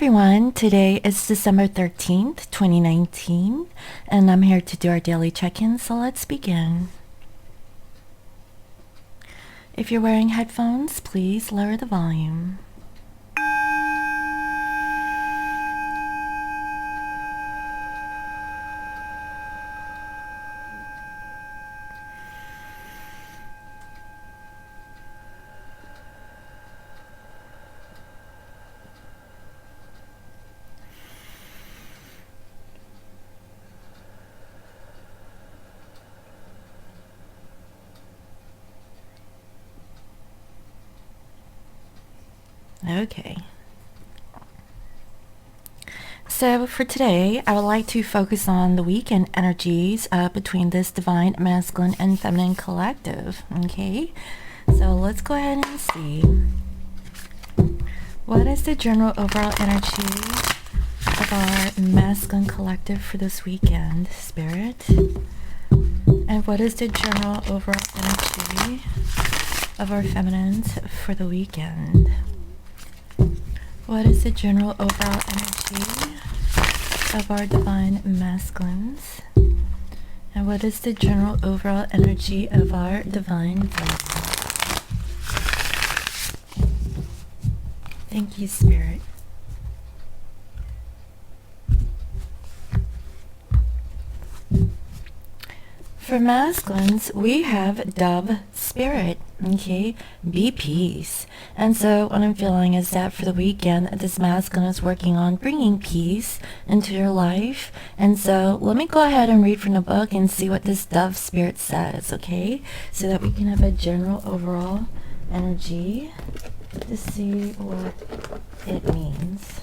everyone, today is December 13th, 2019, and I'm here to do our daily check-in, so let's begin. If you're wearing headphones, please lower the volume. Okay. So for today, I would like to focus on the weekend energies between this divine masculine and feminine collective. Okay, so let's go ahead and see. What is the general overall energy of our masculine collective for this weekend, Spirit? And what is the general overall energy of our feminines for the weekend? What is the general overall energy of our divine masculines? And what is the general overall energy of our divine feminines? Thank you, Spirit. For masculines, we have Dove Spirit, okay? Be peace. And so what I'm feeling is that for the weekend, this masculine is working on bringing peace into your life. And so let me go ahead and read from the book and see what this Dove Spirit says, okay? So that we can have a general overall energy to see what it means.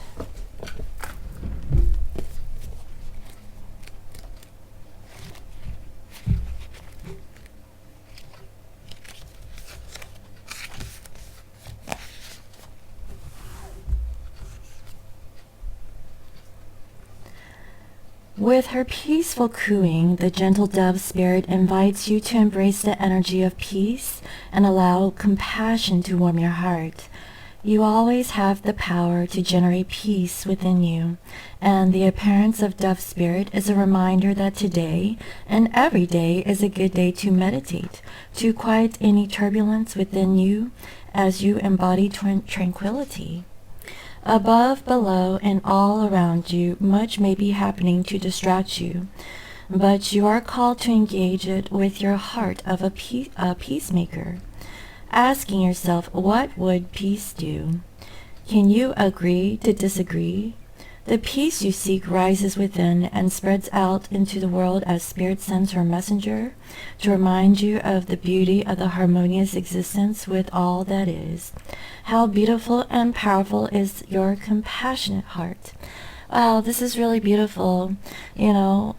With her peaceful cooing, the gentle dove spirit invites you to embrace the energy of peace and allow compassion to warm your heart. You always have the power to generate peace within you, and the appearance of dove spirit is a reminder that today and every day is a good day to meditate, to quiet any turbulence within you as you embody tranquility. Above, below, and all around you, much may be happening to distract you, but you are called to engage it with your heart of a peacemaker, asking yourself, what would peace do? Can you agree to disagree? The peace you seek rises within and spreads out into the world as Spirit sends her messenger to remind you of the beauty of the harmonious existence with all that is. How beautiful and powerful is your compassionate heart. Wow, this is really beautiful. You know,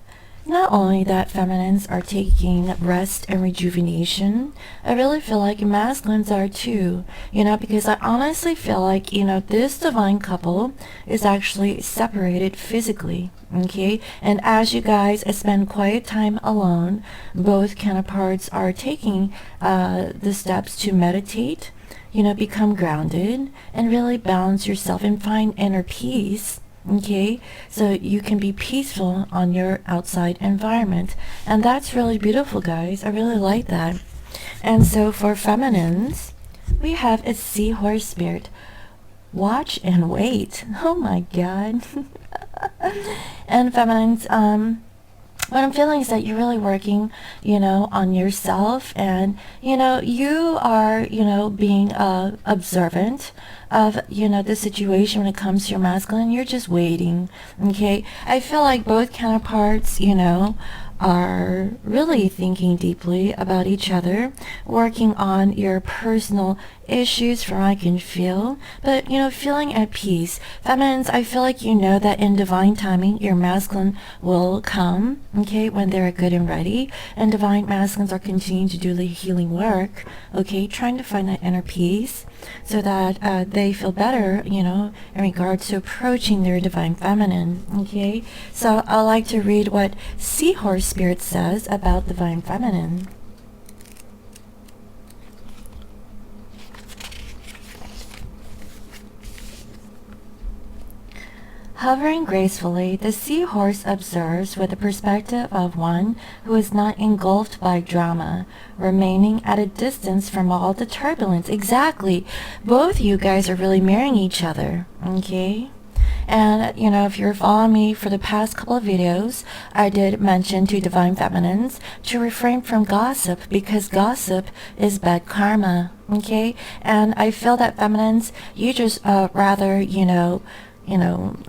not only that feminines are taking rest and rejuvenation, I really feel like masculines are too, because I honestly feel like, this divine couple is actually separated physically, okay? And as you guys spend quiet time alone, both counterparts are taking the steps to meditate, become grounded and really balance yourself and find inner peace. Okay, so you can be peaceful on your outside environment, and that's really beautiful, guys. I really like that. And so for feminines, we have a seahorse spirit. Watch and wait. Oh my god. And feminines, what I'm feeling is that you're really working, on yourself, and, you are, being observant of, the situation when it comes to your masculine. You're just waiting, okay? I feel like both counterparts, are really thinking deeply about each other, working on your personal issues from what I can feel, but feeling at peace. Feminines, I feel like that in divine timing your masculine will come, okay, when they're good and ready, and divine masculines are continuing to do the healing work, okay, trying to find that inner peace so that they feel better, in regards to approaching their divine feminine, okay? So I like to read what Seahorse Spirit says about divine feminine. Hovering gracefully, the seahorse observes with the perspective of one who is not engulfed by drama, remaining at a distance from all the turbulence. Exactly. Both you guys are really mirroring each other, okay? And, if you're following me for the past couple of videos, I did mention to Divine Feminines to refrain from gossip because gossip is bad karma, okay? And I feel that feminines, you just rather,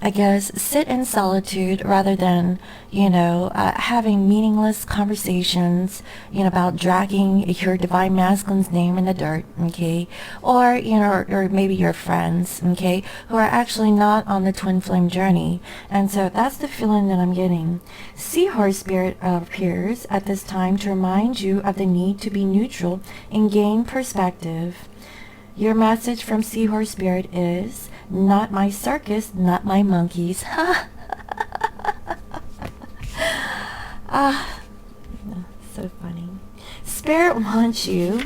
I guess, sit in solitude rather than, having meaningless conversations, about dragging your divine masculine's name in the dirt, okay? Or, or maybe your friends, okay, who are actually not on the twin flame journey. And so that's the feeling that I'm getting. Seahorse spirit appears at this time to remind you of the need to be neutral and gain perspective. Your message from Seahorse Spirit is, not my circus, not my monkeys. So funny. Spirit wants you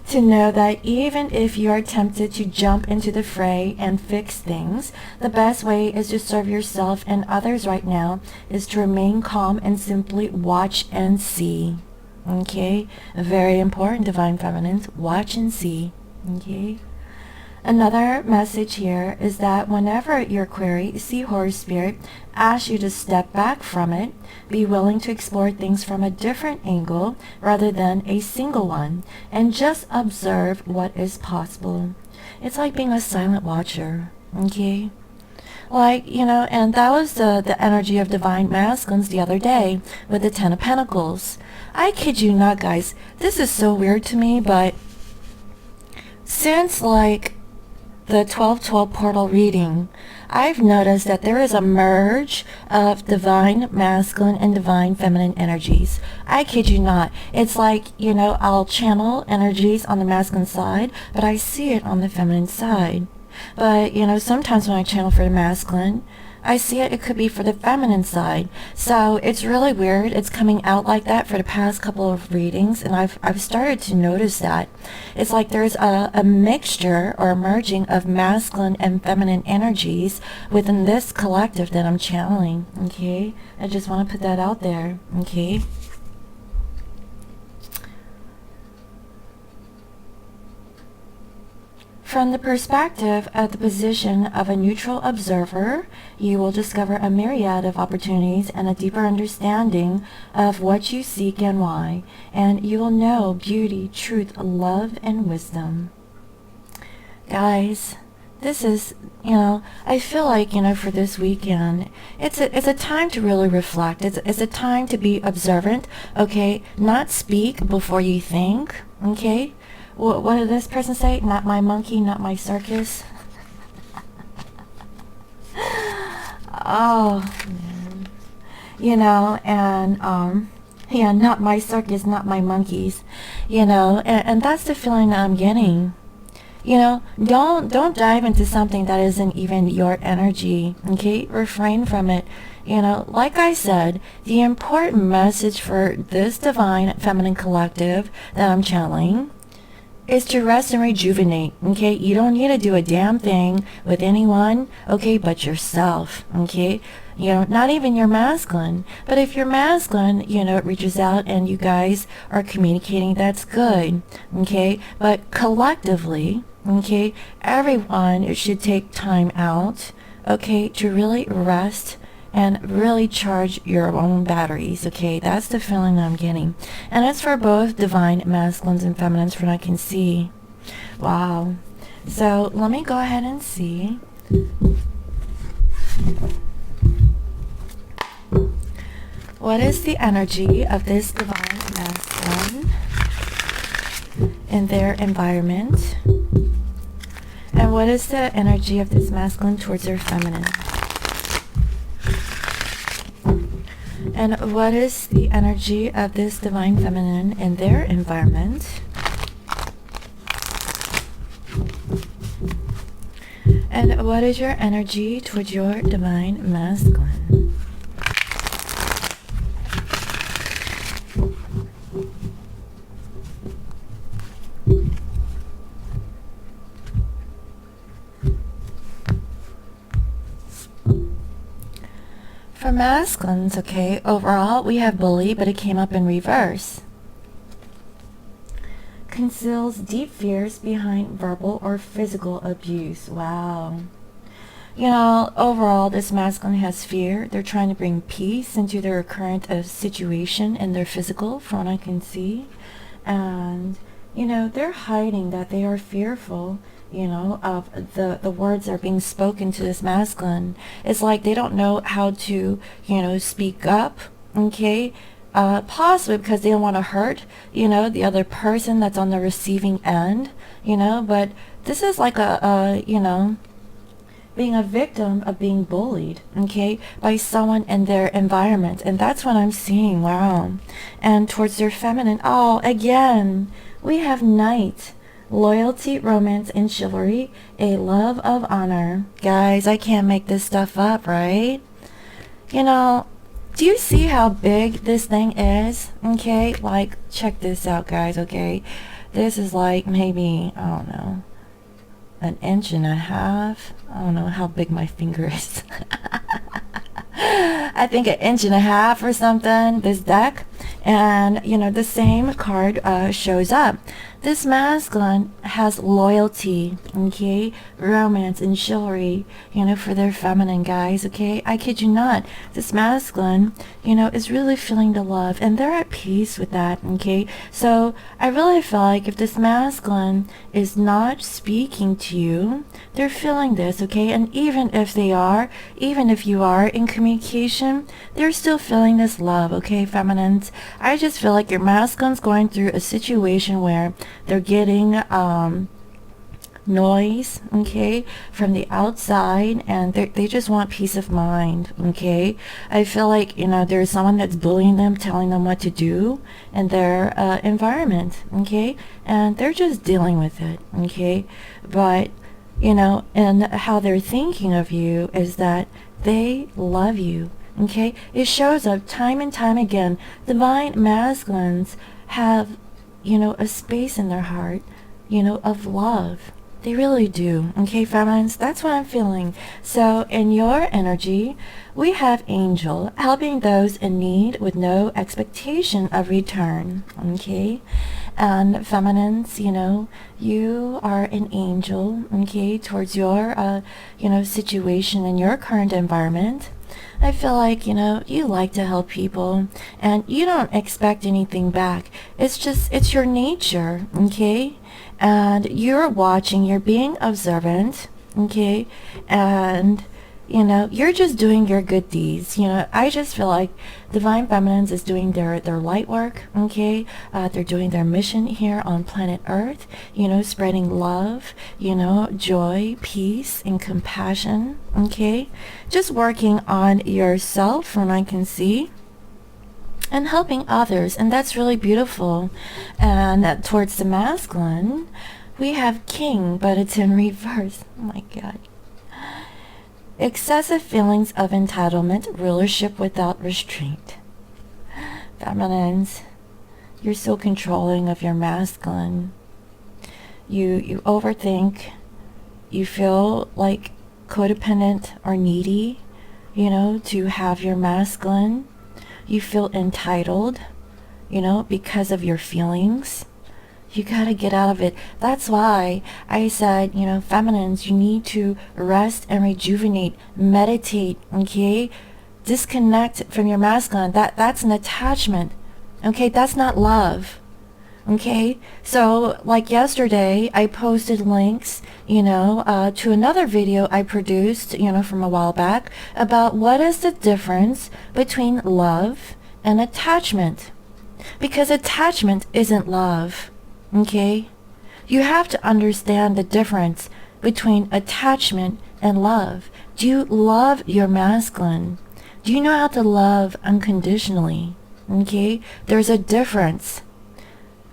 to know that even if you are tempted to jump into the fray and fix things, the best way is to serve yourself and others right now is to remain calm and simply watch and see. Okay? Very important, Divine Feminines. Watch and see. Okay. Another message here is that whenever your query, Seahorse Spirit, asks you to step back from it, be willing to explore things from a different angle rather than a single one, and just observe what is possible. It's like being a silent watcher, okay? Like, and that was the energy of Divine Masculines the other day with the Ten of Pentacles. I kid you not, guys. This is so weird to me, but since like the 12/12 portal reading, I've noticed that there is a merge of divine masculine and divine feminine energies. I kid you not. It's like, I'll channel energies on the masculine side, but I see it on the feminine side. But, sometimes when I channel for the masculine, I see it could be for the feminine side. So it's really weird. It's coming out like that for the past couple of readings, and I've started to notice that. It's like there's a mixture or a merging of masculine and feminine energies within this collective that I'm channeling, okay? I just want to put that out there, okay? From the perspective of the position of a neutral observer, you will discover a myriad of opportunities and a deeper understanding of what you seek and why, and you will know beauty, truth, love, and wisdom. Guys, this is, I feel like, for this weekend, it's a time to really reflect. It's a time to be observant, okay? Not speak before you think, okay? What did this person say? Not my monkey, not my circus. Oh, man. Yeah, not my circus, not my monkeys. And that's the feeling that I'm getting. Don't dive into something that isn't even your energy, okay? Refrain from it. Like I said, the important message for this divine feminine collective that I'm channeling is to rest and rejuvenate, okay? You don't need to do a damn thing with anyone, okay, but yourself, okay? Not even your masculine. But if your masculine, it reaches out and you guys are communicating, that's good, okay? But collectively, okay, everyone should take time out, okay, to really rest and really charge your own batteries, okay? That's the feeling that I'm getting. And it's for both divine masculines and feminines from what I can see. Wow. So let me go ahead and see. What is the energy of this divine masculine in their environment? And what is the energy of this masculine towards their feminine? And what is the energy of this divine feminine in their environment? And what is your energy towards your divine masculine? masculines, okay, overall, we have bully, but it came up in reverse. Conceals deep fears behind verbal or physical abuse. Wow. You know, overall, this masculine has fear. They're trying to bring peace into their current situation in their physical, from what I can see. And, you know, they're hiding that they are fearful, you know, of the words that are being spoken to this masculine. It's like they don't know how to, you know, speak up, okay? Possibly because they don't want to hurt, you know, the other person that's on the receiving end, you know, but this is like you know, being a victim of being bullied, okay, by someone in their environment. And that's what I'm seeing. Wow. And towards their feminine, oh, again, we have knight, loyalty, romance, and chivalry, a love of honor. Guys, I can't make this stuff up, right? You know, do you see how big this thing is? Okay, like, check this out, guys, okay? This is like maybe, I don't know, an inch and a half. I don't know how big my finger is. I think an inch and a half or something, this deck. And, you know, the same card shows up. This masculine has loyalty, okay, romance and chivalry, you know, for their feminine, guys, okay? I kid you not. This masculine, you know, is really feeling the love, and they're at peace with that, okay? So I really feel like if this masculine is not speaking to you, they're feeling this, okay? And even if they are, even if you are in communication, they're still feeling this love, okay, feminines? I just feel like your masculine's going through a situation where they're getting noise, okay, from the outside, and they just want peace of mind, okay? I feel like, you know, there's someone that's bullying them, telling them what to do in their environment, okay? And they're just dealing with it, okay? But, you know, and how they're thinking of you is that they love you, okay? It shows up time and time again. Divine masculines have, you know, a space in their heart, you know, of love. They really do, okay, feminines? That's what I'm feeling. So in your energy, we have angel, helping those in need with no expectation of return, okay? And feminines, you know, you are an angel, okay, towards your, you know, situation in your current environment. I feel like, you know, you like to help people and you don't expect anything back. It's just, it's your nature, okay? And you're watching, you're being observant, okay? And, you know, you're just doing your good deeds. You know, I just feel like Divine Feminines is doing their light work, okay? They're doing their mission here on planet Earth, you know, spreading love, you know, joy, peace, and compassion, okay? Just working on yourself, from what I can see, and helping others, and that's really beautiful. And towards the masculine, we have King, but it's in reverse. Oh my God. Excessive feelings of entitlement, rulership without restraint. Feminines, you're so controlling of your masculine. You overthink. You feel like codependent or needy, you know, to have your masculine. You feel entitled, you know, because of your feelings. You gotta get out of it. That's why I said, you know, feminines, you need to rest and rejuvenate, meditate, okay? Disconnect from your masculine. That's an attachment, okay? That's not love, okay? So, like yesterday, I posted links, you know, to another video I produced, you know, from a while back, about what is the difference between love and attachment. Because attachment isn't love. Okay? You have to understand the difference between attachment and love. Do you love your masculine? Do you know how to love unconditionally? Okay? There's a difference.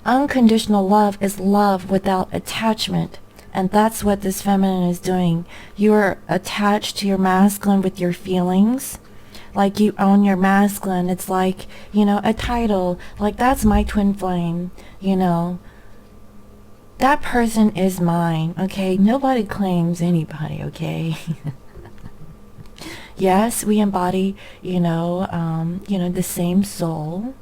Unconditional love is love without attachment. And that's what this feminine is doing. You're attached to your masculine with your feelings. Like you own your masculine. It's like, you know, a title. Like, that's my twin flame, you know. That person is mine, okay? Nobody claims anybody, okay? Yes, we embody, the same soul,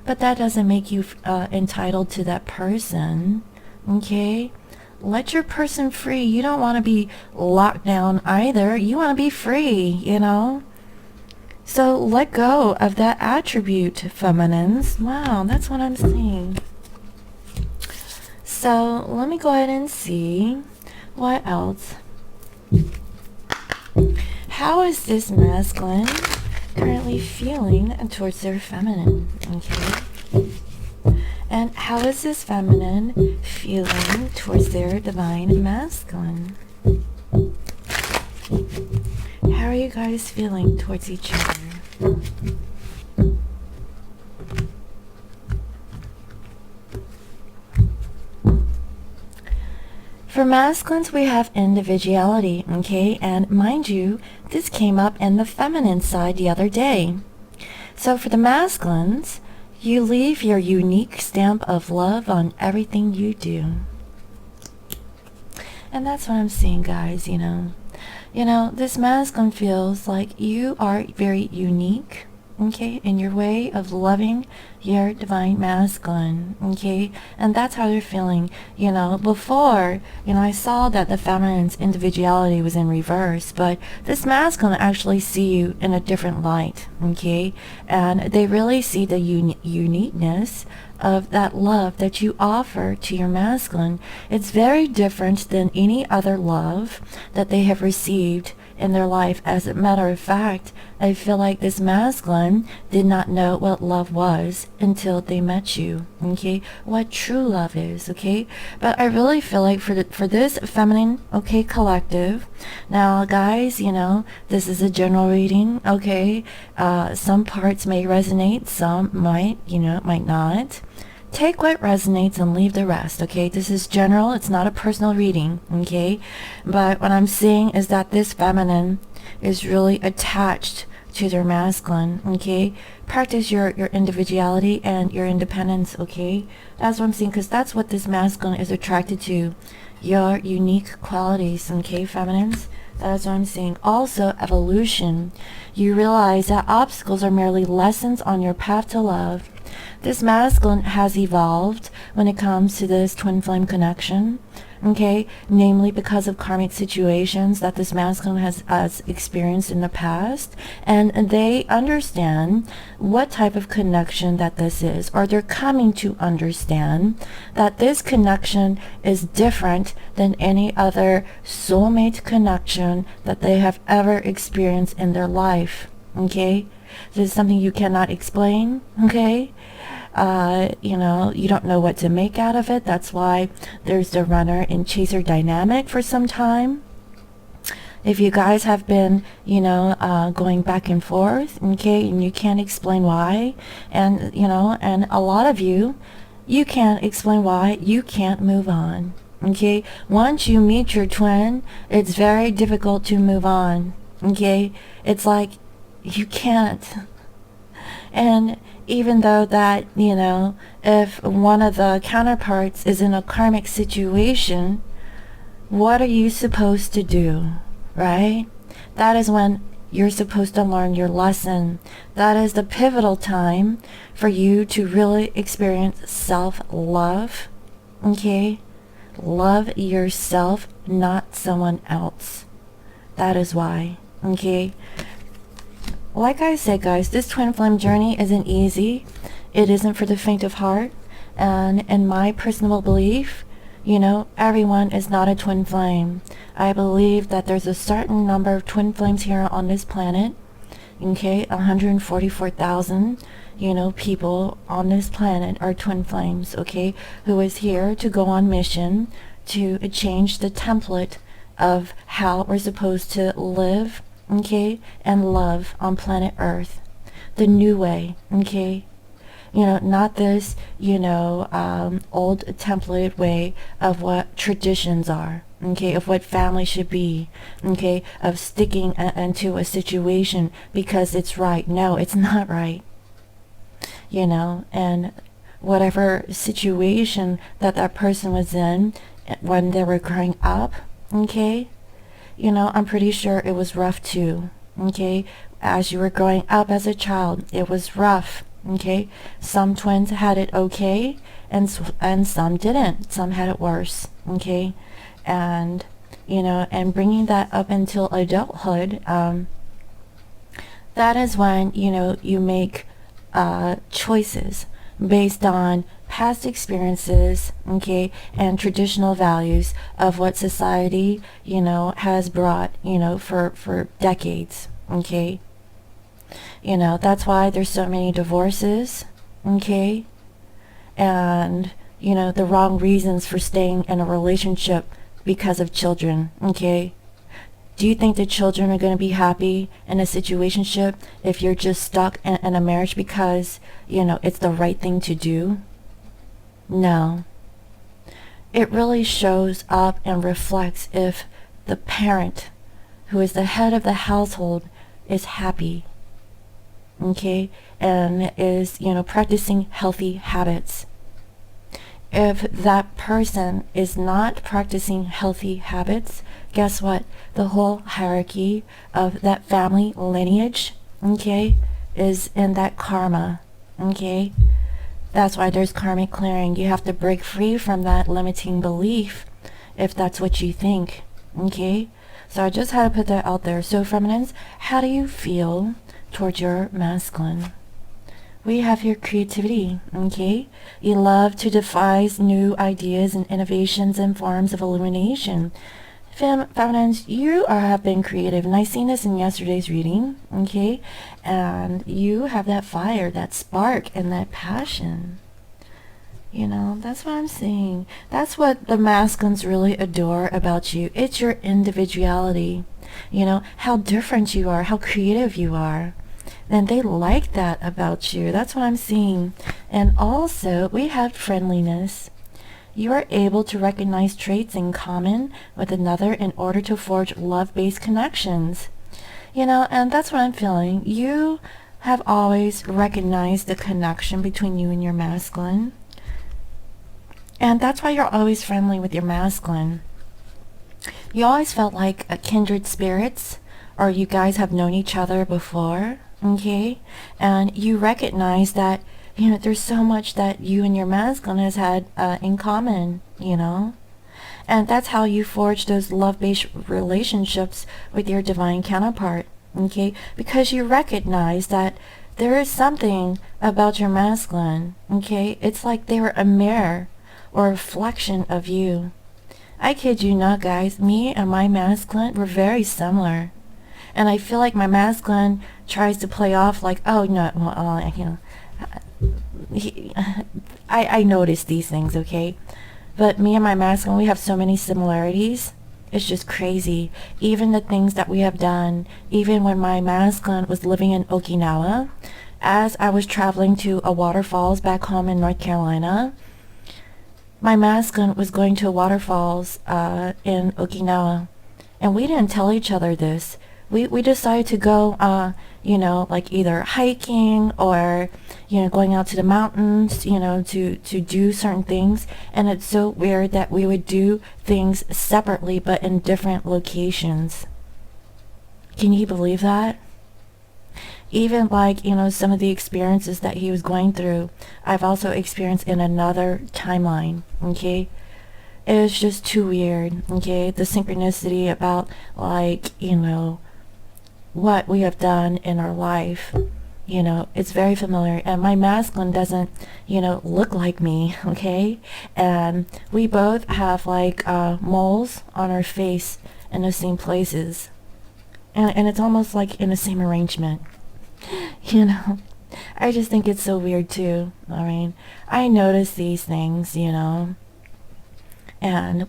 but that doesn't make you entitled to that person. Okay? Let your person free. You don't want to be locked down either. You want to be free. So let go of that attribute, feminines. Wow, that's what I'm seeing. So let me go ahead and see what else. How is this masculine currently feeling towards their feminine? Okay. And how is this feminine feeling towards their divine masculine? How are you guys feeling towards each other? For masculines, we have individuality, okay? And mind you, this came up in the feminine side the other day. So for the masculines, you leave your unique stamp of love on everything you do. And that's what I'm seeing, guys, this masculine feels like you are very unique, okay, in your way of loving your divine masculine, okay? And that's how they're feeling. Before, I saw that the feminine's individuality was in reverse, but this masculine actually see you in a different light, okay? And they really see the uniqueness of that love that you offer to your masculine. It's very different than any other love that they have received in their life. As a matter of fact, I feel like this masculine did not know what love was until they met you, okay? What true love is, okay? But I really feel like for this feminine, okay, collective, now guys, this is a general reading, okay? Some parts may resonate, some might, might not. Take what resonates and leave the rest, okay? This is general. It's not a personal reading, okay? But what I'm seeing is that this feminine is really attached to their masculine, okay? Practice your individuality and your independence, okay? That's what I'm seeing, because that's what this masculine is attracted to. Your unique qualities, okay, feminines? That's what I'm seeing. Also, evolution. You realize that obstacles are merely lessons on your path to love. This masculine has evolved when it comes to this twin flame connection, okay? Namely because of karmic situations that this masculine has experienced in the past. And they understand what type of connection that this is, or they're coming to understand that this connection is different than any other soulmate connection that they have ever experienced in their life, okay? This is something you cannot explain, okay? You don't know what to make out of it. That's why there's the runner and chaser dynamic for some time. If you guys have been, going back and forth, okay, and you can't explain why, and, and a lot of you can't explain why, you can't move on, okay? Once you meet your twin, it's very difficult to move on, okay? It's like you can't. And even though that, if one of the counterparts is in a karmic situation, what are you supposed to do, right? That is when you're supposed to learn your lesson. That is the pivotal time for you to really experience self-love, okay? Love yourself, not someone else. That is why, okay? Like I said, guys, this twin flame journey isn't easy. It isn't for the faint of heart. And in my personal belief, everyone is not a twin flame. I believe that there's a certain number of twin flames here on this planet. Okay, 144,000, people on this planet are twin flames, okay, who is here to go on mission to change the template of how we're supposed to live, okay, and love on planet Earth, the new way, okay? Not this, old template way of what traditions are, okay, of what family should be, okay, of sticking into a situation because it's right. No, it's not right, and whatever situation that person was in when they were growing up, okay, I'm pretty sure it was rough too, okay? As you were growing up as a child, it was rough, okay? Some twins had it okay, and some didn't. Some had it worse, okay? And, and bringing that up until adulthood, that is when, you make choices based on past experiences, okay, and traditional values of what society, has brought, for decades, okay. That's why there's so many divorces, okay, and, the wrong reasons for staying in a relationship because of children, okay. Do you think the children are going to be happy in a situationship if you're just stuck in a marriage because, it's the right thing to do? No. It really shows up and reflects if the parent, who is the head of the household, is happy, okay, and is, practicing healthy habits. If that person is not practicing healthy habits, guess what? The whole hierarchy of that family lineage, okay, is in that karma, okay? That's why there's karmic clearing. You have to break free from that limiting belief if that's what you think, okay? So I just had to put that out there. So feminines, how do you feel towards your masculine? We have your creativity, okay? You love to devise new ideas and innovations and forms of illumination. Feminines, you have been creative, and I seen this in yesterday's reading, okay? And you have that fire, that spark, and that passion. That's what I'm saying. That's what the masculines really adore about you. It's your individuality. How different you are, how creative you are. And they like that about you. That's what I'm seeing. And also, we have friendliness. You are able to recognize traits in common with another in order to forge love-based connections. And that's what I'm feeling. You have always recognized the connection between you and your masculine. And that's why you're always friendly with your masculine. You always felt like a kindred spirits, or you guys have known each other before, okay? And you recognize that there's so much that you and your masculine has had in common, And that's how you forge those love-based relationships with your divine counterpart, okay? Because you recognize that there is something about your masculine, okay? It's like they were a mirror or a reflection of you. I kid you not, guys. Me and my masculine were very similar. And I feel like my masculine tries to play off like, oh, no, well, I noticed these things, okay? But me and my masculine, we have so many similarities. It's just crazy. Even the things that we have done, even when my masculine was living in Okinawa, as I was traveling to a waterfalls back home in North Carolina, my masculine was going to waterfalls in Okinawa. And we didn't tell each other this. We decided to go, like either hiking or, going out to the mountains, to do certain things. And it's so weird that we would do things separately but in different locations. Can you believe that? Even like, some of the experiences that he was going through, I've also experienced in another timeline, okay? It was just too weird, okay? The synchronicity about, like, what we have done in our life, it's very familiar. And my masculine doesn't, look like me, okay? And we both have, like, moles on our face in the same places. And it's almost like in the same arrangement. I just think it's so weird too. I mean, I notice these things, and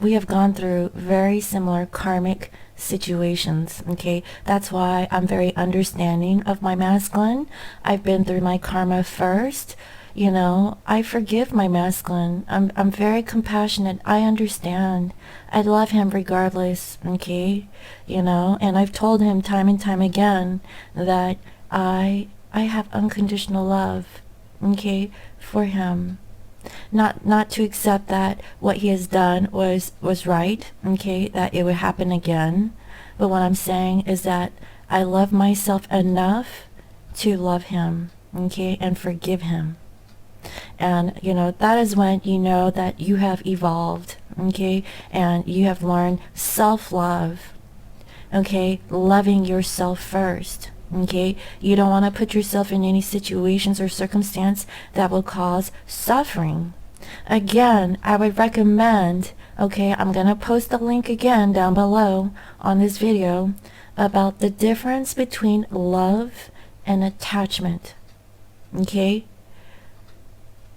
we have gone through very similar karmic situations, okay? That's why I'm very understanding of my masculine. I've been through my karma first, I forgive my masculine. I'm very compassionate. I understand. I love him regardless, okay? And I've told him time and time again that I have unconditional love, okay, for him. Not to accept that what he has done was right, okay, that it would happen again. But what I'm saying is that I love myself enough to love him, okay, and forgive him. And that is when you know that you have evolved, okay, and you have learned self-love, okay, loving yourself first, okay. You don't want to put yourself in any situations or circumstance that will cause suffering. Again, I would recommend, okay, I'm gonna post the link again down below on this video about the difference between love and attachment, okay.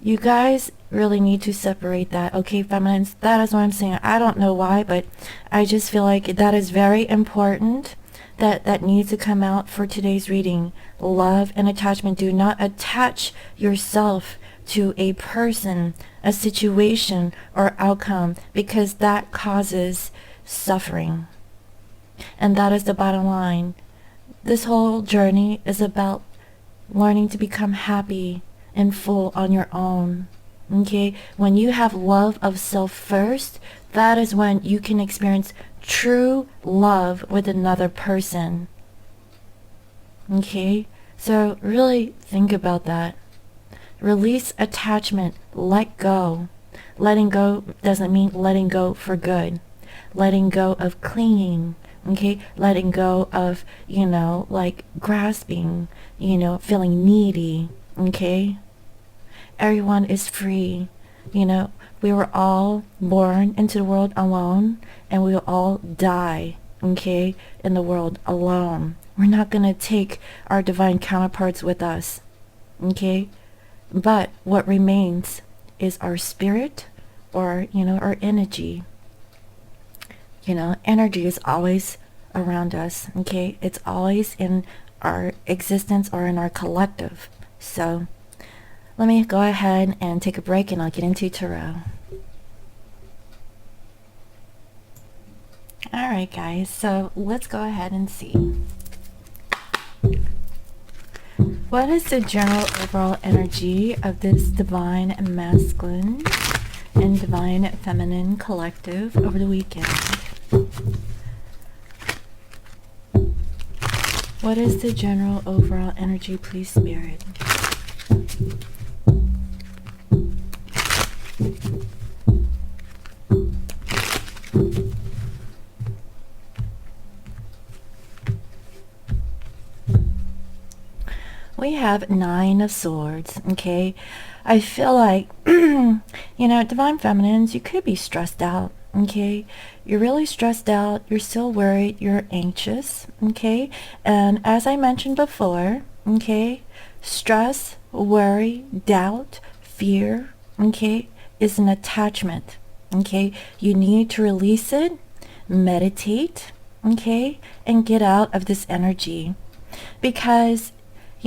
You guys really need to separate that, okay, feminines? That is what I'm saying. I don't know why, but I just feel like that is very important. That needs to come out for today's reading. Love and attachment. Do not attach yourself to a person, a situation, or outcome, because that causes suffering. And that is the bottom line. This whole journey is about learning to become happy and full on your own, okay. When you have love of self first, that is when you can experience true love with another person, okay. So really think about that. Release attachment. Let go. Letting go doesn't mean letting go for good. Letting go of clinging, okay. Letting go of like grasping, feeling needy, okay. Everyone is free. We were all born into the world alone, and we will all die, okay, in the world alone. We're not going to take our divine counterparts with us, okay. But what remains is our spirit, or our energy. Energy is always around us, okay. It's always in our existence or in our collective. So let me go ahead and take a break, and I'll get into tarot. Alright guys, so let's go ahead and see. What is the general overall energy of this divine masculine and divine feminine collective over the weekend? What is the general overall energy, please, Spirit? We have 9 of Swords, okay. I feel like, divine feminines, you could be stressed out, okay. You're really stressed out. You're still worried. You're anxious, okay. And as I mentioned before, okay, stress, worry, doubt, fear, okay, is an attachment, okay. You need to release it, meditate, okay, and get out of this energy. Because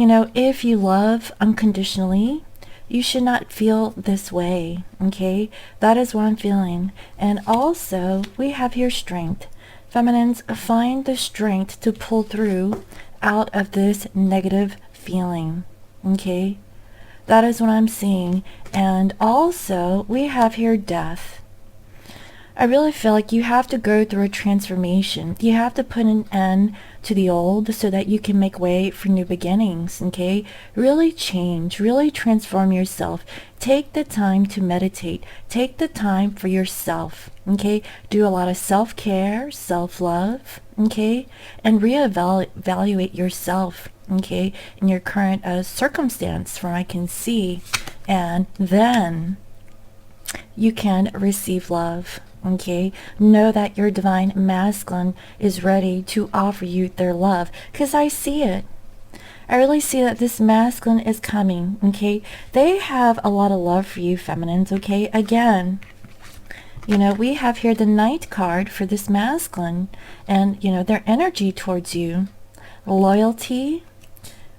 if you love unconditionally, you should not feel this way, okay. That is what I'm feeling. And also we have here strength. Feminines, find the strength to pull through out of this negative feeling, okay. That is what I'm seeing. And also we have here death. I really feel like you have to go through a transformation. You have to put an end to the old so that you can make way for new beginnings, okay? Really change, really transform yourself. Take the time to meditate. Take the time for yourself, okay? Do a lot of self-care, self-love, okay? And reevaluate yourself, okay, in your current circumstance, from I can see. And then you can receive love. Okay, know that your divine masculine is ready to offer you their love, because I see it. I really see that this masculine is coming, okay. They have a lot of love for you, feminines, okay. Again, we have here the Knight card for this masculine, and their energy towards you: loyalty,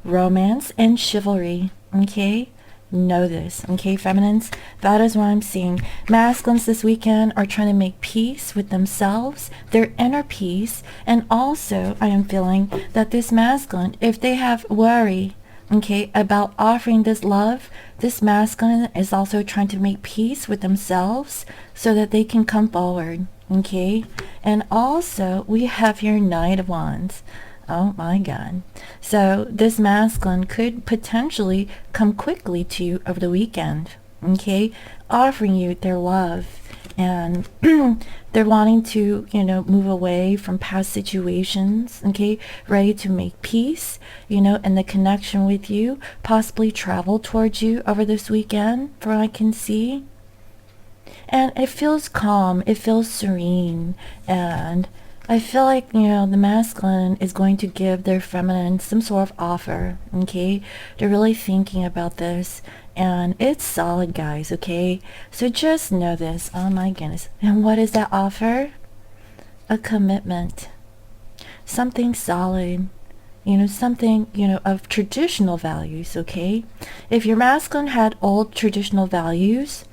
romance, and chivalry, okay. Know this, okay, feminines? That is what I'm seeing. Masculines this weekend are trying to make peace with themselves, their inner peace. And also I am feeling that this masculine, if they have worry, okay, about offering this love, this masculine is also trying to make peace with themselves so that they can come forward, okay. And also we have here Knight of Wands. Oh my God. So this masculine could potentially come quickly to you over the weekend, okay? Offering you their love. And they're wanting to, move away from past situations, okay? Ready to make peace, and the connection with you, possibly travel towards you over this weekend, from what I can see. And it feels calm, it feels serene, and I feel like, the masculine is going to give their feminine some sort of offer, okay? They're really thinking about this, and it's solid, guys, okay? So just know this. Oh my goodness. And what is that offer? A commitment. Something solid. Something, of traditional values, okay? If your masculine had old traditional values,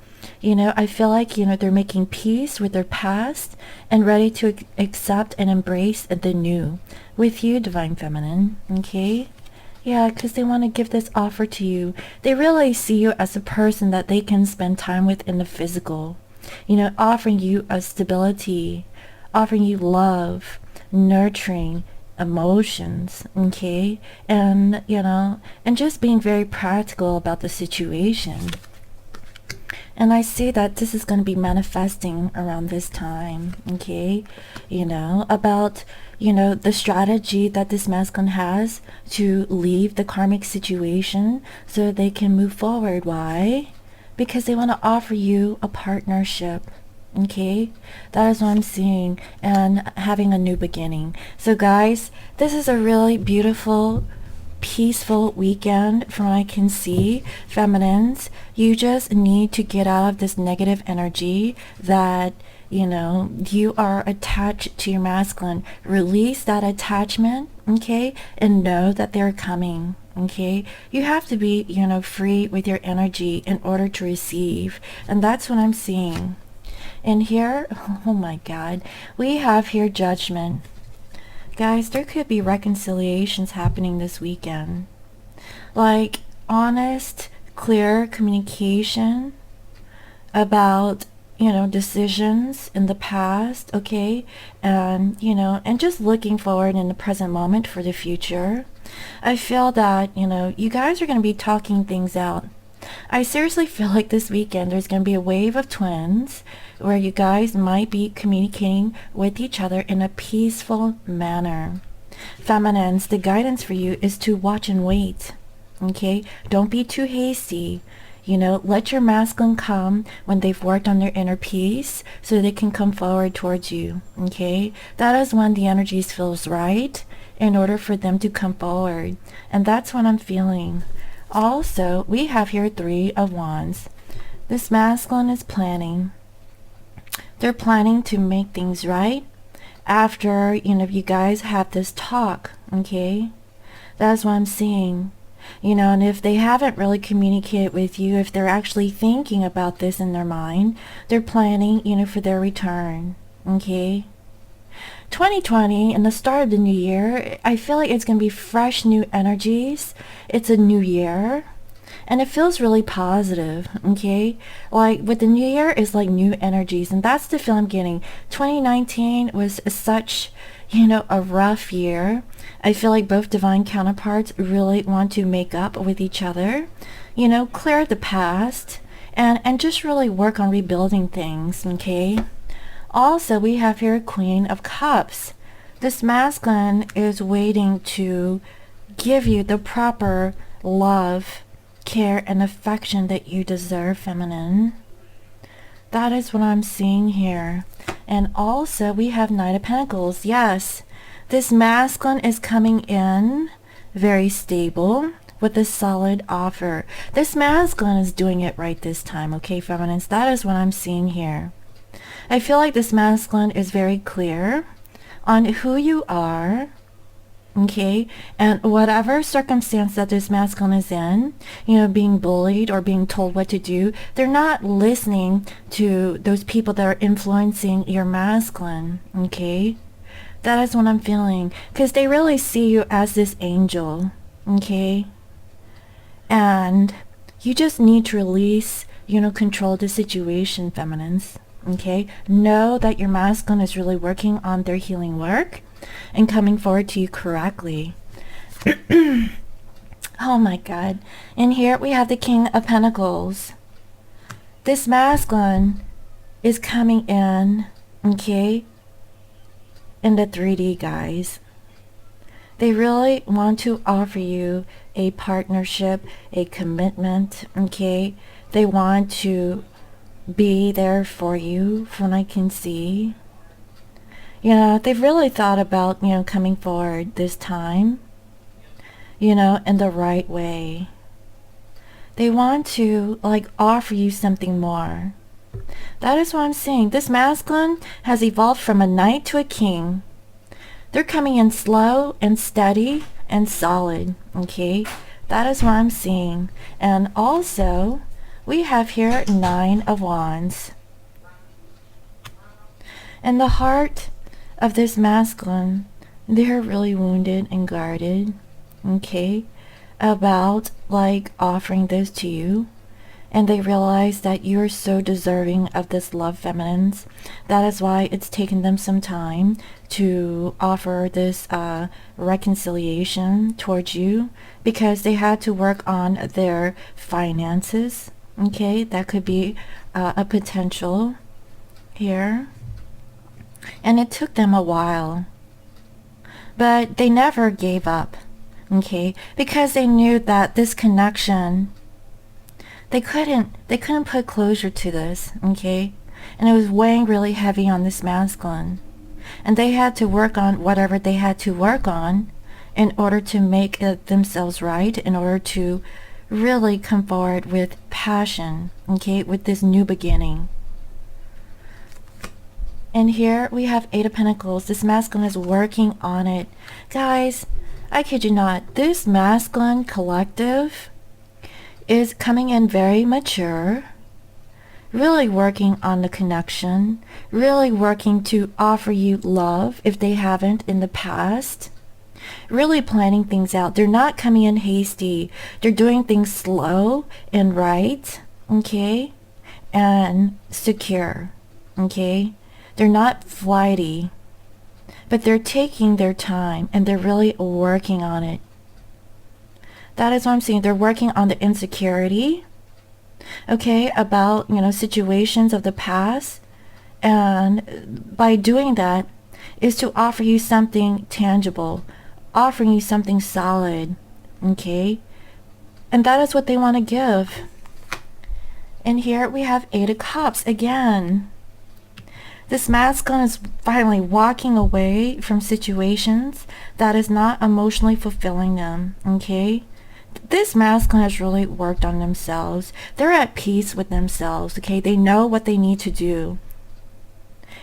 I feel like, they're making peace with their past and ready to accept and embrace the new with you, Divine Feminine, okay? Yeah, because they want to give this offer to you. They really see you as a person that they can spend time with in the physical, offering you a stability, offering you love, nurturing, emotions, okay? And, and just being very practical about the situation. And I see that this is going to be manifesting around this time, okay? About, the strategy that this masculine has to leave the karmic situation so they can move forward. Why? Because they want to offer you a partnership, okay? That is what I'm seeing, and having a new beginning. So guys, this is a really beautiful, peaceful weekend from what I can see. Feminines, you just need to get out of this negative energy that you are attached to your masculine. Release that attachment, okay, and know that they're coming, okay? You have to be free with your energy in order to receive, and that's what I'm seeing. And here, oh my God, we have here Judgment. Guys, there could be reconciliations happening this weekend. Like, honest, clear communication about, decisions in the past, okay? And, and just looking forward in the present moment for the future. I feel that, you guys are going to be talking things out. I seriously feel like this weekend there's going to be a wave of twins where you guys might be communicating with each other in a peaceful manner. Feminines, the guidance for you is to watch and wait, okay? Don't be too hasty. Let your masculine come when they've worked on their inner peace so they can come forward towards you, okay? That is when the energies feels right in order for them to come forward. And that's what I'm feeling. Also, we have here Three of Wands. This masculine is planning. They're planning to make things right after, you guys have this talk, okay? That's what I'm seeing. And if they haven't really communicated with you, if they're actually thinking about this in their mind, they're planning, for their return, okay? 2020 and the start of the new year, I feel like it's going to be fresh new energies. It's a new year and it feels really positive, okay? Like with the new year is like new energies, and that's the feel I'm getting. 2019 was such, a rough year. I feel like both divine counterparts really want to make up with each other, clear the past and just really work on rebuilding things, okay? Also, we have here Queen of Cups. This masculine is waiting to give you the proper love, care, and affection that you deserve, feminine. That is what I'm seeing here. And also, we have Knight of Pentacles. Yes, this masculine is coming in very stable with a solid offer. This masculine is doing it right this time, okay, feminines? That is what I'm seeing here. I feel like this masculine is very clear on who you are, okay, and whatever circumstance that this masculine is in, being bullied or being told what to do, they're not listening to those people that are influencing your masculine, okay? That is what I'm feeling, because they really see you as this angel, okay? And you just need to release, control the situation, feminines. Okay, know that your masculine is really working on their healing work, and coming forward to you correctly. Oh my God. And here we have the King of Pentacles. This masculine is coming in, okay, in the 3D, guys. They really want to offer you a partnership, a commitment, okay? They want to be there for you, from what I can see. You know, they've really thought about, you know, coming forward this time, you know, in the right way. They want to, like, offer you something more. That is what I'm saying. This masculine has evolved from a knight to a king. They're coming in slow and steady and solid, okay? That is what I'm seeing. And also, we have here 9 of Wands. In the heart of this masculine, they're really wounded and guarded, okay, about, like, offering this to you. And they realize that you're so deserving of this love, feminines. That is why it's taken them some time to offer this reconciliation towards you, because they had to work on their finances. Okay, that could be a potential here. And it took them a while. But they never gave up. Okay, because they knew that this connection, they couldn't put closure to this, okay? And it was weighing really heavy on this masculine. And they had to work on whatever they had to work on in order to make it themselves right, in order to really come forward with passion, okay, with this new beginning. And here we have 8 of Pentacles. This masculine is working on it. Guys, I kid you not, this masculine collective is coming in very mature, really working on the connection, really working to offer you love if they haven't in the past, really planning things out. They're not coming in hasty. They're doing things slow and right, okay, and secure, okay. They're not flighty, but they're taking their time and they're really working on it. That is what I'm saying. They're working on the insecurity, okay, about, you know, situations of the past. And by doing that is to offer you something tangible, offering you something solid, okay? And that is what they want to give. And here we have 8 of Cups again. This masculine is finally walking away from situations that is not emotionally fulfilling them, okay? This masculine has really worked on themselves. They're at peace with themselves, okay? They know what they need to do.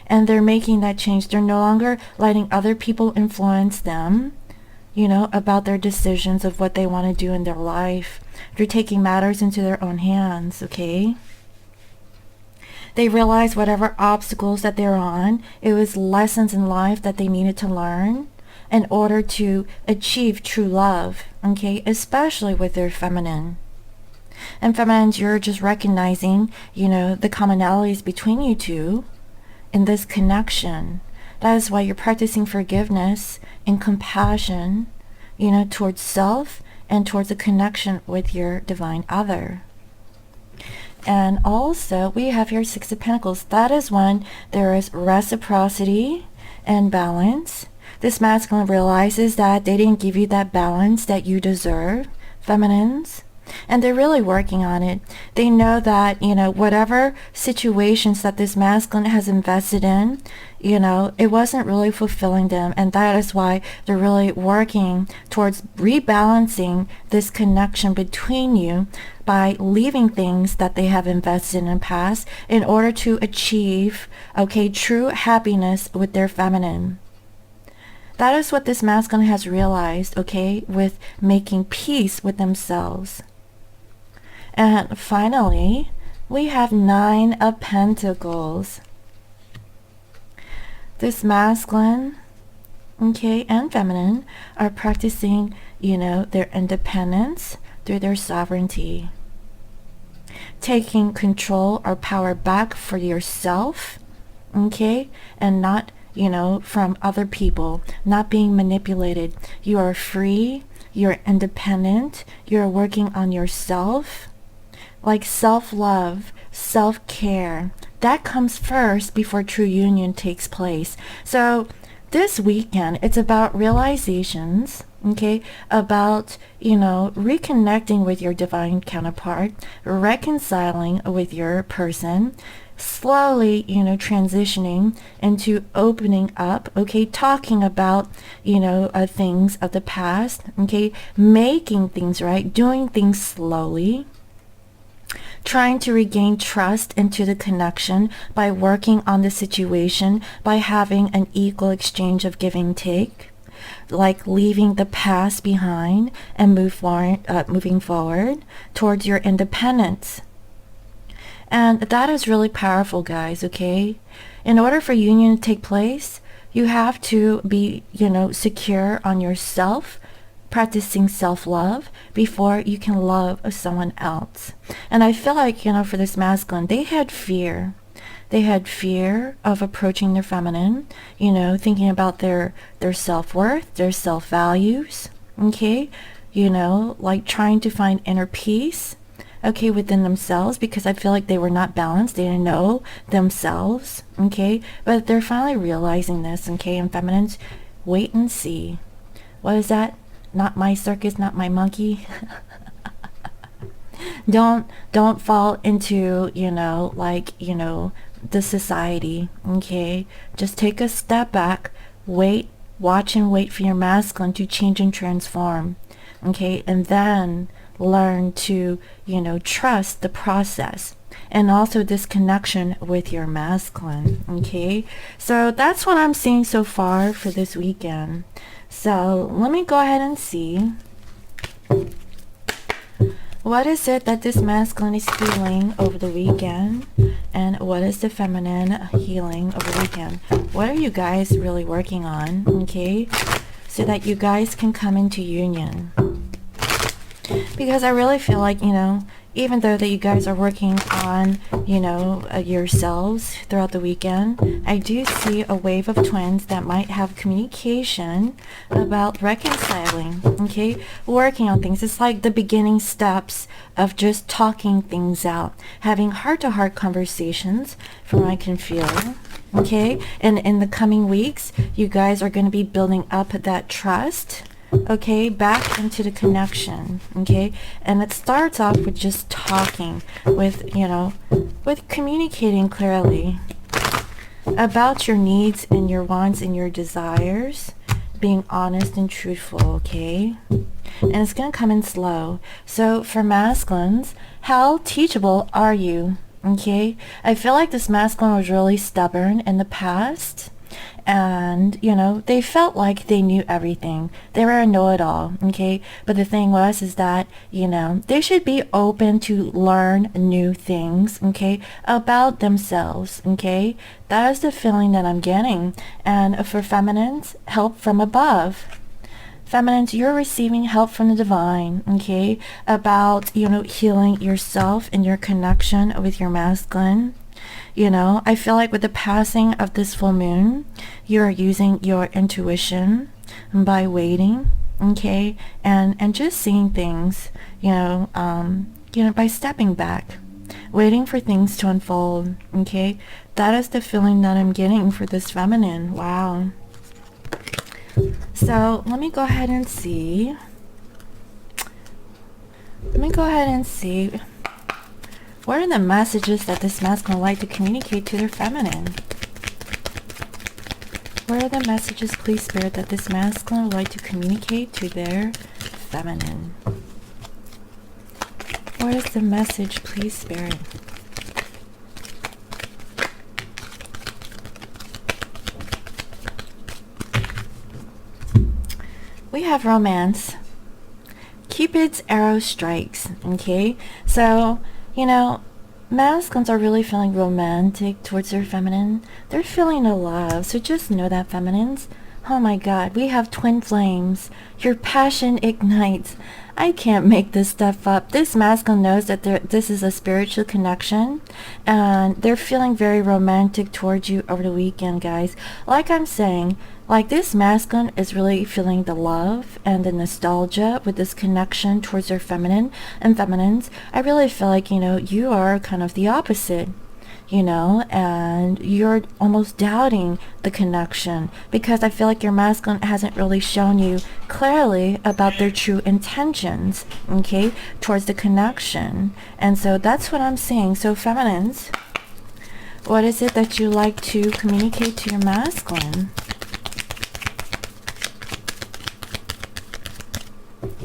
And they're making that change. They're no longer letting other people influence them, you know, about their decisions of what they want to do in their life. They're taking matters into their own hands, okay? They realize whatever obstacles that they're on, it was lessons in life that they needed to learn in order to achieve true love, okay, especially with their feminine. And feminines, you're just recognizing, you know, the commonalities between you two in this connection. That is why you're practicing forgiveness and compassion, you know, towards self and towards a connection with your divine other. And also, we have here 6 of Pentacles. That is when there is reciprocity and balance. This masculine realizes that they didn't give you that balance that you deserve, feminines. And they're really working on it. They know that, you know, whatever situations that this masculine has invested in, you know, it wasn't really fulfilling them. And that is why they're really working towards rebalancing this connection between you by leaving things that they have invested in the past in order to achieve, okay, true happiness with their feminine. That is what this masculine has realized, okay, with making peace with themselves. And finally, we have 9 of Pentacles. This masculine, okay, and feminine are practicing, you know, their independence through their sovereignty. Taking control or power back for yourself, okay, and not from other people, not being manipulated. You are free, you're independent, you're working on yourself. Like self-love, self-care, that comes first before true union takes place. So this weekend, it's about realizations, okay, about, reconnecting with your divine counterpart, reconciling with your person, slowly, transitioning into opening up, okay, talking about, things of the past, okay, making things right, doing things slowly, trying to regain trust into the connection by working on the situation, by having an equal exchange of give and take, like leaving the past behind and moving forward towards your independence. And that is really powerful, guys, okay? In order for union to take place, you have to be, secure on yourself, practicing self-love before you can love someone else. And I feel like, for this masculine, they had fear. They had fear of approaching their feminine, thinking about their self-worth, their self-values, okay? Like trying to find inner peace, okay, within themselves, because I feel like they were not balanced. They didn't know themselves, okay? But they're finally realizing this, okay? And feminines, wait and see. What is that? Not my circus, not my monkey. Don't fall into, the society, okay? Just take a step back, watch and wait for your masculine to change and transform, okay? And then learn to, trust the process, and also this connection with your masculine, okay? So that's what I'm seeing so far for this weekend. So let me go ahead and see, what is it that this masculine is healing over the weekend, and what is the feminine healing over the weekend? What are you guys really working on, okay, so that you guys can come into union? Because I really feel like, even though that you guys are working on, yourselves throughout the weekend, I do see a wave of twins that might have communication about reconciling, okay? Working on things. It's like the beginning steps of just talking things out, having heart-to-heart conversations, from what I can feel. Okay? And in the coming weeks, you guys are going to be building up that trust, okay, back into the connection, okay? And it starts off with just talking, with communicating clearly about your needs and your wants and your desires, being honest and truthful, okay? And it's going to come in slow. So for masculines, how teachable are you, okay? I feel like this masculine was really stubborn in the past, and they felt like they knew everything. They were a know-it-all, okay? But the thing was is that they should be open to learn new things, okay, about themselves, okay? That is the feeling that I'm getting. And for feminines, help from above. Feminines, you're receiving help from the divine, okay, about healing yourself and your connection with your masculine. I feel like with the passing of this full moon, you're using your intuition by waiting, okay, and just seeing things, by stepping back, waiting for things to unfold, okay? That is the feeling that I'm getting for this feminine. Wow. So let me go ahead and see. What are the messages that this masculine would like to communicate to their feminine? What are the messages, please, Spirit, that this masculine would like to communicate to their feminine? What is the message, please, Spirit? We have romance. Cupid's arrow strikes, okay? So, masculines are really feeling romantic towards their feminine. They're feeling the love. So just know that, feminines, Oh my God, we have twin flames. Your passion ignites. I can't make this stuff up. This masculine knows that this is a spiritual connection, and they're feeling very romantic towards you over the weekend, guys. Like I'm saying, like this masculine is really feeling the love and the nostalgia with this connection towards their feminine and feminines. I really feel like, you are kind of the opposite. And you're almost doubting the connection because I feel like your masculine hasn't really shown you clearly about their true intentions, okay, towards the connection. And so that's what I'm seeing. So feminines, what is it that you like to communicate to your masculine?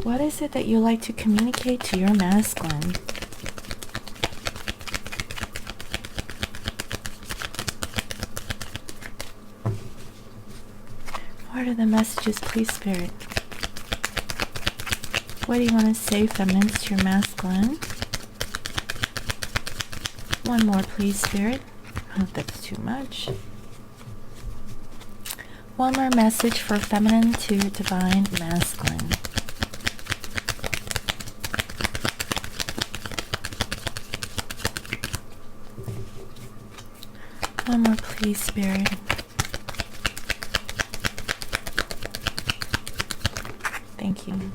What is it that you like to communicate to your masculine? What are the messages, please, Spirit? What do you want to say, feminines, to your masculine? One more, please, Spirit. Oh, that's too much. One more message for feminine to divine masculine. One more, please, Spirit. Thank you.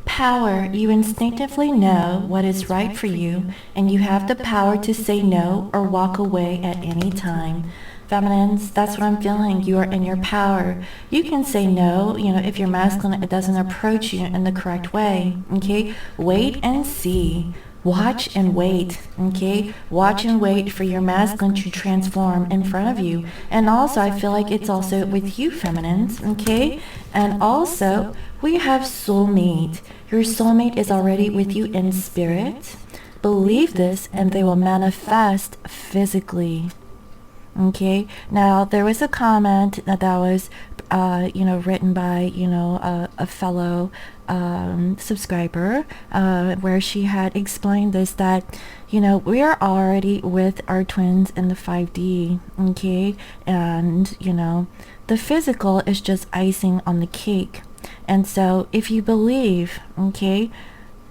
Power. You instinctively know what is right for you, and you have the power to say no or walk away at any time. Feminines, that's what I'm feeling. You are in your power. You can say no, if your masculine doesn't approach you in the correct way, okay? Wait and see. Watch and wait, okay? Watch and wait for your masculine to transform in front of you. And also, I feel like it's also with you, feminines, okay? And also, we have soulmate. Your soulmate is already with you in spirit. Believe this, and they will manifest physically. Okay, now there was a comment that was, written by, a fellow subscriber, where she had explained this, that, we are already with our twins in the 5D, okay, and, the physical is just icing on the cake. And so if you believe, okay,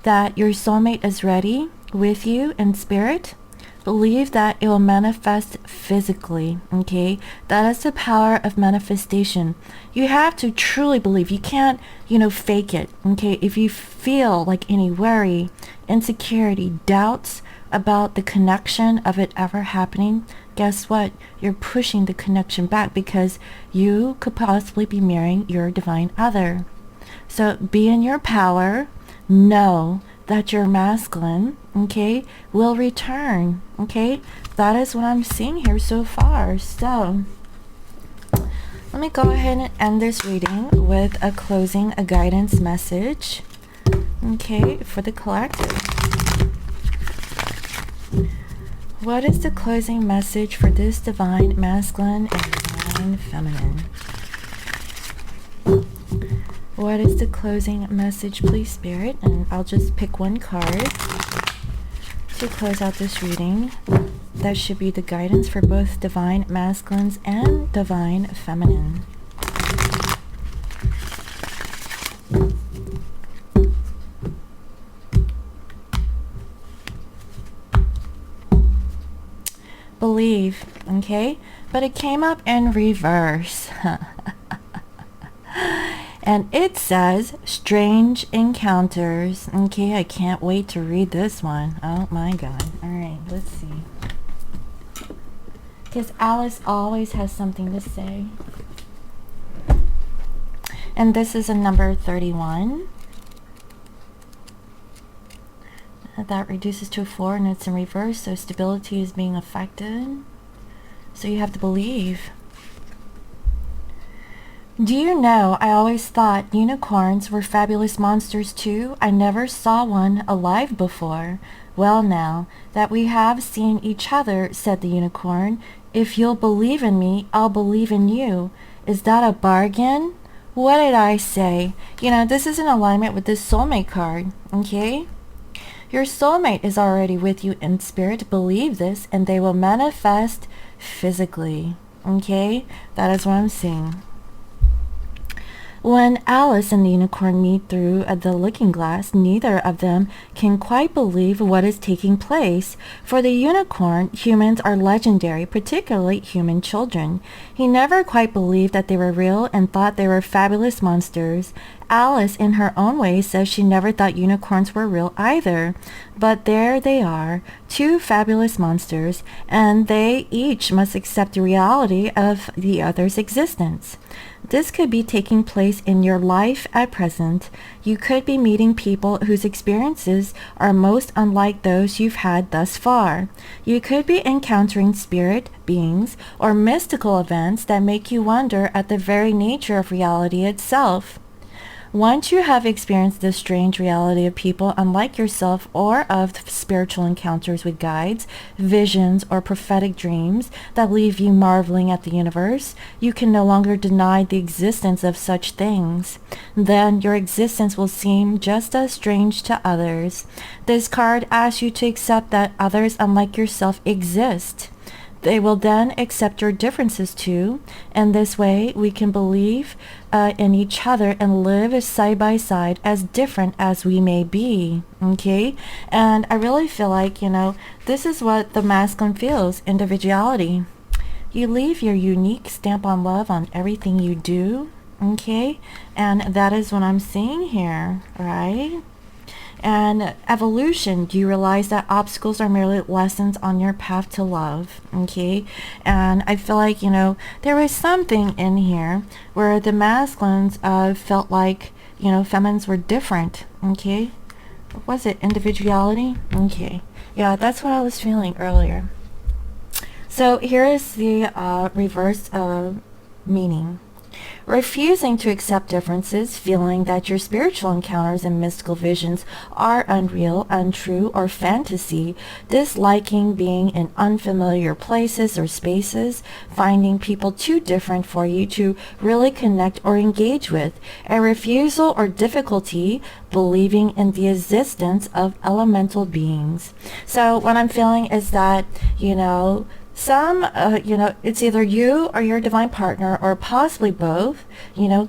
that your soulmate is ready with you in spirit, believe that it will manifest physically, okay? That is the power of manifestation. You have to truly believe. You can't, fake it, okay? If you feel like any worry, insecurity, doubts about the connection of it ever happening, guess what? You're pushing the connection back because you could possibly be marrying your divine other. So be in your power. Know that your masculine, okay, will return, okay? That is what I'm seeing here so far. So let me go ahead and end this reading with a guidance message, okay, for the collective. What is the closing message for this divine masculine and divine feminine? What is the closing message, please, Spirit? And I'll just pick one card to close out this reading. That should be the guidance for both divine masculines and divine feminine. Believe, okay? But it came up in reverse. And it says, strange encounters. Okay, I can't wait to read this one. Oh my God. All right, let's see. Because Alice always has something to say. And this is a number 31. That reduces to a 4 and it's in reverse, so stability is being affected. So you have to believe. Do you know, I always thought unicorns were fabulous monsters too. I never saw one alive before. Well now, that we have seen each other, said the unicorn. If you'll believe in me, I'll believe in you. Is that a bargain? What did I say? This is in alignment with this soulmate card, okay? Your soulmate is already with you in spirit. Believe this, and they will manifest physically. Okay, that is what I'm seeing. When Alice and the unicorn meet through the looking glass, neither of them can quite believe what is taking place. For the unicorn, humans are legendary, particularly human children. He never quite believed that they were real and thought they were fabulous monsters. Alice, in her own way, says she never thought unicorns were real either. But there they are, two fabulous monsters, and they each must accept the reality of the other's existence. This could be taking place in your life at present. You could be meeting people whose experiences are most unlike those you've had thus far. You could be encountering spirit beings or mystical events that make you wonder at the very nature of reality itself. Once you have experienced this strange reality of people unlike yourself, or of spiritual encounters with guides, visions, or prophetic dreams that leave you marveling at the universe, you can no longer deny the existence of such things. Then your existence will seem just as strange to others. This card asks you to accept that others unlike yourself exist. They will then accept your differences too, and this way we can believe in each other and live side by side as different as we may be. Okay? And I really feel like, this is what the masculine feels, individuality. You leave your unique stamp on love on everything you do. Okay? And that is what I'm seeing here, right? And evolution, do you realize that obstacles are merely lessons on your path to love? Okay, and I feel like, there was something in here where the masculines felt like, feminines were different. Okay, what was it? Individuality? Okay, yeah, that's what I was feeling earlier. So here is the reverse meaning. Refusing to accept differences, feeling that your spiritual encounters and mystical visions are unreal, untrue, or fantasy, disliking being in unfamiliar places or spaces, finding people too different for you to really connect or engage with, a refusal or difficulty believing in the existence of elemental beings. So what I'm feeling is that, some, it's either you or your divine partner, or possibly both,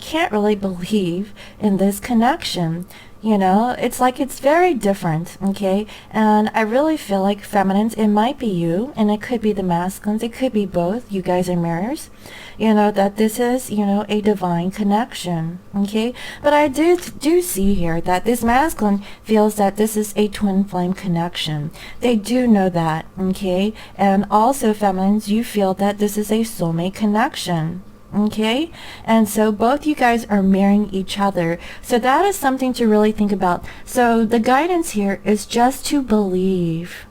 can't really believe in this connection. It's like it's very different, okay? And I really feel like feminines, it might be you, and it could be the masculines, it could be both. You guys are mirrors. That this is, a divine connection, okay? But I do see here that this masculine feels that this is a twin flame connection. They do know that, okay? And also feminines, you feel that this is a soulmate connection. Okay, and so both you guys are mirroring each other, so that is something to really think about. So the guidance here is just to believe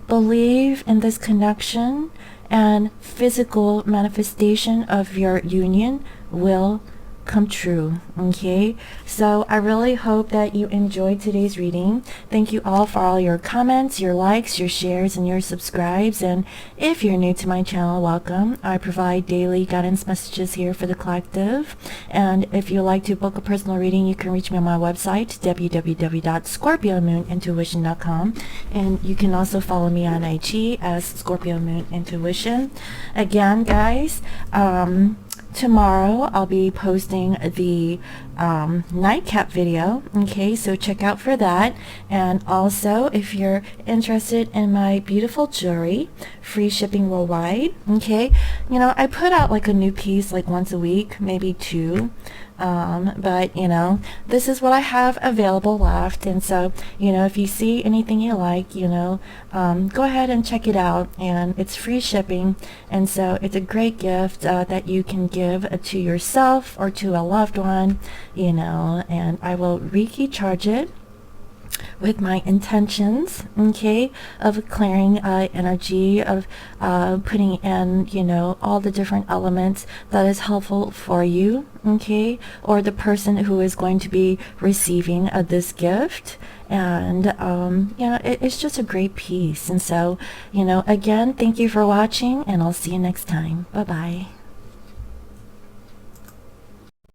in this connection, and physical manifestation of your union will come true. Okay, so I really hope that you enjoyed today's reading. Thank you all for all your comments, your likes, your shares, and your subscribes. And if you're new to my channel, welcome. I provide daily guidance messages here for the collective, and if you'd like to book a personal reading, you can reach me on my website, www.scorpiomoonintuition.com, and you can also follow me on IG as Scorpio Moon Intuition. Again, guys, tomorrow I'll be posting the nightcap video, okay, so check out for that. And also, if you're interested in my beautiful jewelry, free shipping worldwide, okay, I put out like a new piece like once a week, maybe two, but this is what I have available left. And so if you see anything you like, go ahead and check it out, and it's free shipping, and so it's a great gift that you can give to yourself or to a loved one, and I will Reiki charge it with my intentions, okay, of clearing energy, of putting in, all the different elements that is helpful for you, okay, or the person who is going to be receiving this gift. And it's just a great piece. And so again, thank you for watching, and I'll see you next time. Bye bye.